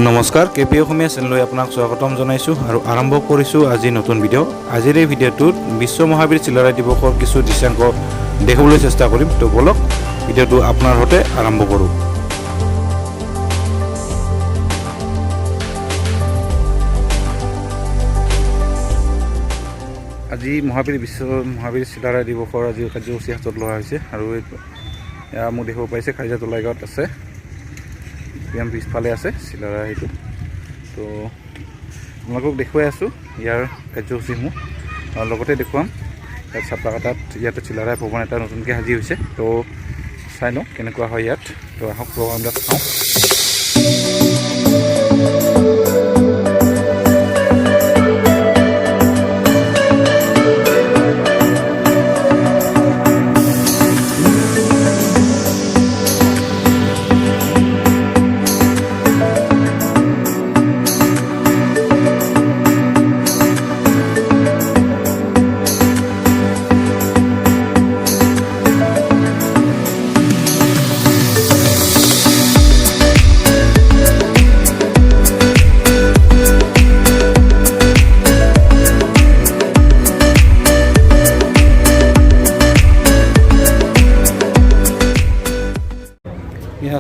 নমস্কাৰ কেপি অসমীয়া চেনেললৈ আপোনাক স্বাগতম জনাইছোঁ আৰু আৰম্ভ কৰিছোঁ আজি নতুন ভিডিঅ'। আজিৰ এই ভিডিঅ'টোত বিশ্ব মহাবীৰ চিলাৰায় দিৱসৰ কিছু দৃশ্যাংক দেখাবলৈ চেষ্টা কৰিম। তো বলক ভিডিঅ'টো আপোনাৰ সৈতে আৰম্ভ কৰোঁ। আজি বিশ্ব মহাবীৰ চিলাৰায় দিৱসৰ আজি কাৰ্যসূচী হাতত লোৱা হৈছে আৰু এয়া মোক দেখিব পাইছে খাইজা তোলাইগাঁৱত আছে। পিছফালে আছে চিলাৰায় সেইটো। তো আপোনালোকক দেখুৱাই আছোঁ ইয়াৰ কাৰ্যসূচীসমূহ আৰু লগতে দেখুৱাম ইয়াত চাপ্ৰাকাটাত ইয়াতে চিলাৰায় ভৱন এটা নতুনকৈ সাজি হৈছে। তো চাই লওঁ কেনেকুৱা হয় ইয়াত। তো আহক প্ৰগ্ৰামবিলাক চাওঁ।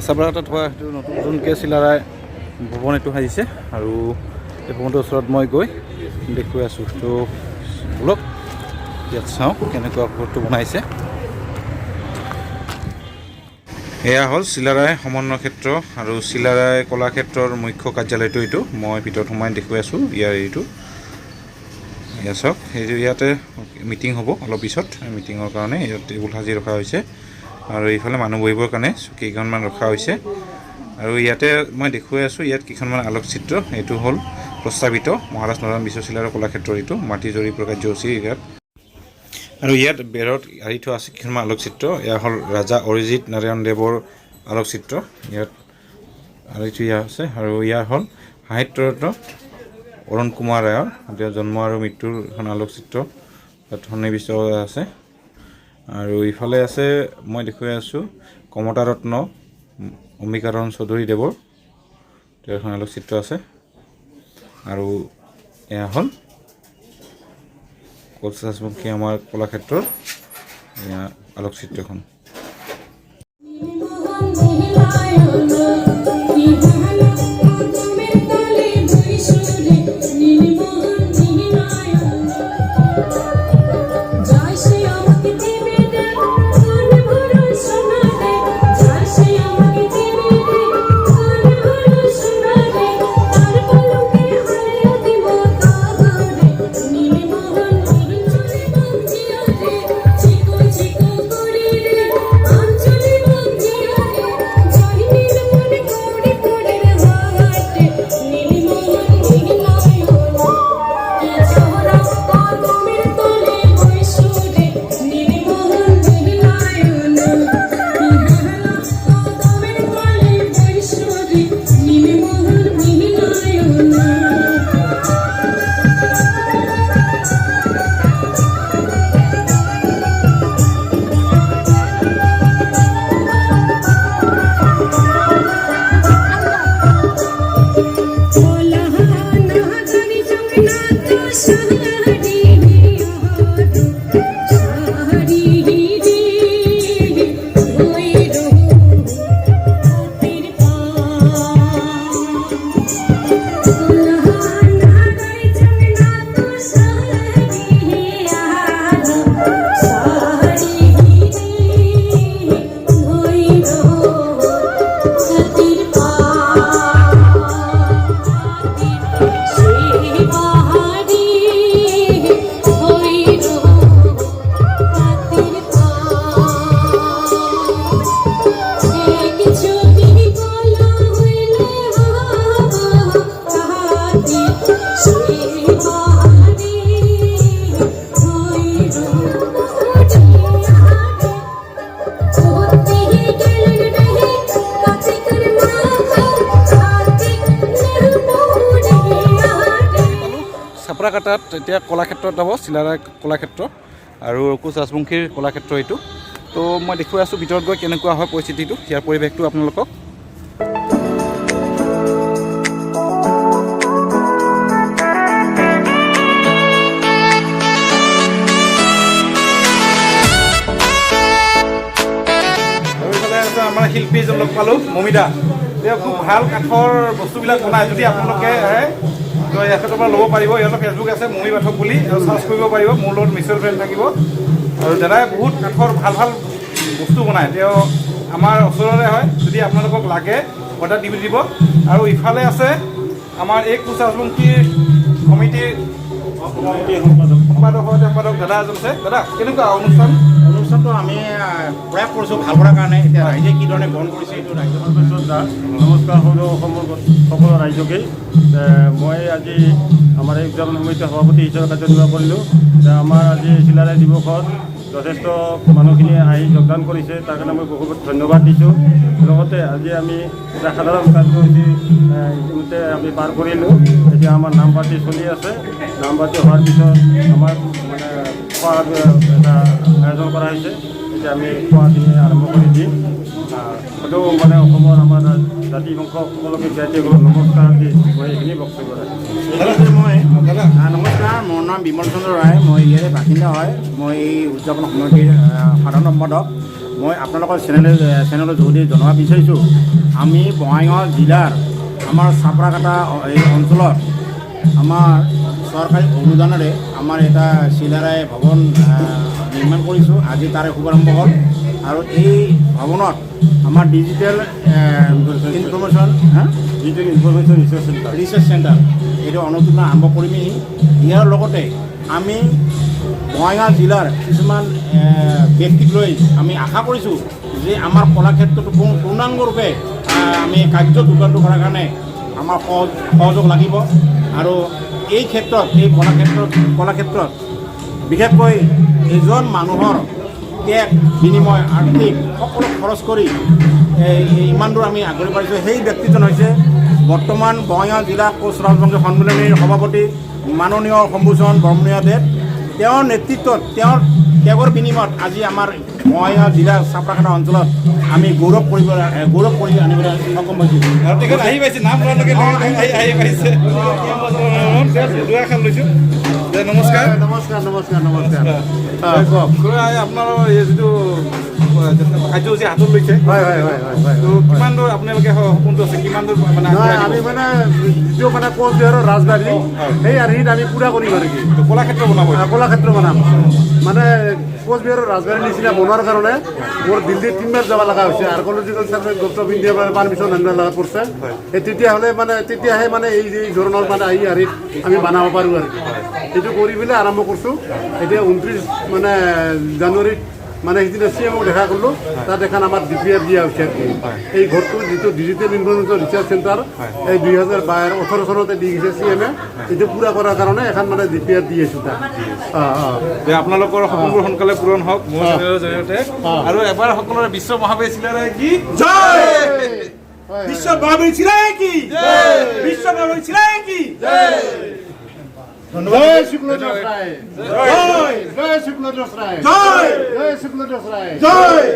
চাপ্ৰাকাটাত হোৱা সেইটো নতুনকৈ চিলাৰায় ভৱন এইটো সাজিছে আৰু এই ভৱনটোৰ ওচৰত মই গৈ দেখুৱাই আছোঁ। তো বলক ইয়াত চাওঁ কেনেকুৱা ঘৰটো বনাইছে। এয়া হ'ল চিলাৰায় সমন্বয় ক্ষেত্ৰ আৰু চিলাৰায় কলাক্ষেত্ৰৰ মুখ্য কাৰ্যালয়টো এইটো। মই ভিতৰত সোমাই দেখুৱাই আছোঁ ইয়াৰ এইটো। এয়া চাওক সেইটো ইয়াতে মিটিং হ'ব অলপ পিছত। মিটিঙৰ কাৰণে ইয়াত টেবুল সাজি ৰখা হৈছে আৰু এইফালে মানুহ বহিবৰ কাৰণে কেইখনমান ৰখা হৈছে আৰু ইয়াতে মই দেখুৱাই আছোঁ ইয়াত কেইখনমান আলোকচিত্ৰ। এইটো হ'ল প্ৰস্তাৱিত মহাৰাজ নৰনাৰায়ণ বিশ্ব চিলাৰায় কলাক্ষেত্ৰৰ এইটো মাটি জৰীপৰ কাৰ্যসূচী ইয়াত। আৰু ইয়াত বেৰত আঁৰি থোৱা আছে কেইখনমান আলোকচিত্ৰ। এয়া হ'ল ৰাজা অৰিজিত নাৰায়ণ দেৱৰ আলোকচিত্ৰ ইয়াত আঁৰি থোৱা আছে। আৰু ইয়াৰ হ'ল সাহিত্যৰত্ন অৰুণ কুমাৰ ৰায়ৰ তেওঁৰ জন্ম আৰু মৃত্যুৰ এখন আলোকচিত্ৰ তাত সন্নিৱিষ্ট আছে। আৰু ইফালে আছে মই দেখুৱাই আছোঁ কমতা ৰত্ন অম্বিকাৰণ চৌধুৰী দেৱৰ তেওঁৰ এখন আলোকচিত্ৰ আছে। আৰু এয়া হ'ল কোচৰাজবংশী আমাৰ কলাক্ষেত্ৰৰ এয়া আলোকচিত্ৰখন। চাপ্ৰাকাটাত এতিয়া কলাক্ষেত্ৰত যাব চিলাৰায় কলাক্ষেত্ৰ আৰু কোচ ৰাজবংশীৰ কলাক্ষেত্ৰ এইটো। তো মই দেখুৱাই আছোঁ ভিতৰত গৈ কেনেকুৱা হয় পৰিস্থিতিটো, ইয়াৰ পৰিৱেশটো আপোনালোকক। শিল্পী এজন লগ পালোঁ মমিদা। তেওঁ খুব ভাল কাঠৰ বস্তুবিলাক বনায়। যদি আপোনালোকে তো এখেতৰ পৰা ল'ব পাৰিব। ইহঁতৰ ফেচবুক আছে মমি পাঠক বুলি, আৰু চাৰ্চ কৰিব পাৰিব। মোৰ লগত মিউচুৱেল ফ্ৰেণ্ড থাকিব। আৰু দাদাই বহুত কাঠৰ ভাল ভাল বস্তু বনায়। তেওঁ আমাৰ ওচৰৰে হয়। যদি আপোনালোকক লাগে অৰ্ডাৰ দি দিব। আৰু ইফালে আছে আমাৰ এই কোচ ৰাজবংশীৰ কমিটিৰ সম্পাদক দাদা এজন আছে। দাদা কেনেকুৱা অনুষ্ঠানটো আমি প্ৰয়াস কৰিছোঁ ভাল কৰাৰ কাৰণে। এতিয়া ৰাইজে কি ধৰণে গ্ৰহণ কৰিছে এইটো ৰাইজৰ নমস্কাৰ সদৌ অসমৰ সকলো ৰাইজকেই। মই আজি আমাৰ এই উদযাপন সমিতিৰ সভাপতি হিচাপে কাৰ্যনিৰ্বাহ কৰিলোঁ। আমাৰ আজি চিলাৰায় দিৱসত যথেষ্ট মানুহখিনি আহি যোগদান কৰিছে, তাৰ কাৰণে মই বহুত ধন্যবাদ দিছোঁ। লগতে আজি আমি এটা সাধাৰণ কাৰ্যসূচী ইতিমধ্যে আমি পাৰ কৰিলোঁ। এতিয়া আমাৰ নাম পাৰ্টি চলি আছে। নাম পাৰ্টি হোৱাৰ পিছত আমাৰ মানে খোৱাৰ এটা আয়োজন কৰা হৈছে। এতিয়া আমি খোৱাখিনি আৰম্ভ কৰি দিম। সদৌ মানে অসমৰ আমাৰ জাতি বংশ সকলোকে জাতীয় নমস্কাৰ দি মই এইখিনি বক্তব্য ৰাখিছোঁ। নমস্কাৰ, মোৰ নাম বিমল চন্দ্ৰ ৰায়। মই ইয়াৰে বাসিন্দা হয়। মই এই উদযাপন সমিতিৰ সাধাৰণ সম্পাদক। মই আপোনালোকৰ চেনেলৰ যোগেদি জনাব বিচাৰিছোঁ, আমি বঙাইগাঁও জিলাৰ আমাৰ চাপৰাকাটা এই অঞ্চলত আমাৰ চৰকাৰী অনুদানেৰে আমাৰ এটা চিলাৰায় ভৱন নিৰ্মাণ কৰিছোঁ। আজি তাৰে শুভাৰম্ভ হ'ল। আৰু এই ভৱনত আমাৰ ডিজিটেল ইনফৰমেশ্যন ৰিচাৰ্চ চেণ্টাৰ এইটো অনুষ্ঠিত আৰম্ভ কৰিমেই। ইয়াৰ লগতে আমি বঙাইগাঁও জিলাৰ কিছুমান ব্যক্তিক লৈ আমি আশা কৰিছোঁ যে আমাৰ কলাক্ষেত্ৰটো পূৰ্ণাংগৰূপে আমি কাৰ্য যোগানটো কৰাৰ কাৰণে আমাৰ সহযোগ লাগিব। আৰু এই ক্ষেত্ৰত এই কলাক্ষেত্ৰত বিশেষকৈ এজন মানুহৰ ত্যাগ বিনিময় আৰ্থিক সকলো খৰচ কৰি ইমান দূৰ আমি আগবাঢ়ি পাৰিছোঁ। সেই ব্যক্তিজন হৈছে বৰ্তমান বঙাইগাঁও জিলা কোচ ৰাজবংশী সন্মিলনীৰ সভাপতি মাননীয় শম্ভুচৰণ বৰমূৰীয়া দেৱ। তেওঁৰ নেতৃত্বত তেওঁৰ ত্যাগৰ বিনিময়ত আজি আমাৰ বঙাইগাঁও জিলাৰ চাপৰাকাটা অঞ্চলত আমি গৌৰৱ কৰি আনিবলৈ সক্ষম হৈছোঁ। আৰু তেখেত আহি পাইছে, নাম লোৱাৰ লগে আহি পাইছে। দুআষাৰ লৈছোঁ। নমস্কাৰ। আপোনাৰ এই যিটো কাৰ্যসূচী হাতত লৈছে, কিমান দূৰ আপোনালোকে সপোনটো আছে, কিমান দূৰ মানে আমি মানে যিটো মানে কোচবিহাৰৰ ৰাজবাৰী সেই আৰ্হিত আমি পূৰা কৰিম আৰু কি কলাক্ষেত্ৰ বনাব, কলাক্ষেত্ৰ বনাম। মানে কোচবিহাৰৰ ৰাজবাৰীৰ নিচিনা বনোৱাৰ কাৰণে মোৰ দিল্লীত 3 বাৰ যাব লগা হৈছে। আৰ্কলজিকেল চাৰ্ভে গভৰ্ণমেণ্ট অফ ইণ্ডিয়াৰ পাৰ্মিশ্যন আনিব লগা পৰিছে। তেতিয়াহ'লে মানে তেতিয়াহে মানে এই ধৰণৰ মানে এই আৰ্হিত আমি বনাব পাৰোঁ আৰু কি। এইটো কৰি পেলাই আৰম্ভ কৰিছোঁ। এতিয়া 29 মানে জানুৱাৰীত মানে সেইদিনা CMক দেখা কৰিলোঁ। তাত এখন আমাৰ DPR দিয়া হৈছে। এই ঘৰটো যিটো ডিজিটেল ইনফৰমেশ্যন ৰিচাৰ্চ চেণ্টাৰ এই 2018 চনতে দি গৈছে CMে। এইটো পূৰা কৰাৰ কাৰণে এখন মানে DPR দি আছোঁ তাত। আপোনালোকৰ সপোনবোৰ সোনকালে পূৰণ হওক মোৰ চেনেলৰ জৰিয়তে। আৰু এবাৰ সকলোৰে বিশ্ব মহাবীৰ চিলাৰায় কি জয়, বিশ্ব মহাবীৰ চিলাৰায় কি জয়, বিশ্ব মহাবীৰ চিলাৰায় কি জয়। জয় শুক্লদাস ৰায়, জয় শুক্লদাস ৰায়, জয় শুক্লদাস ৰায়, জয়।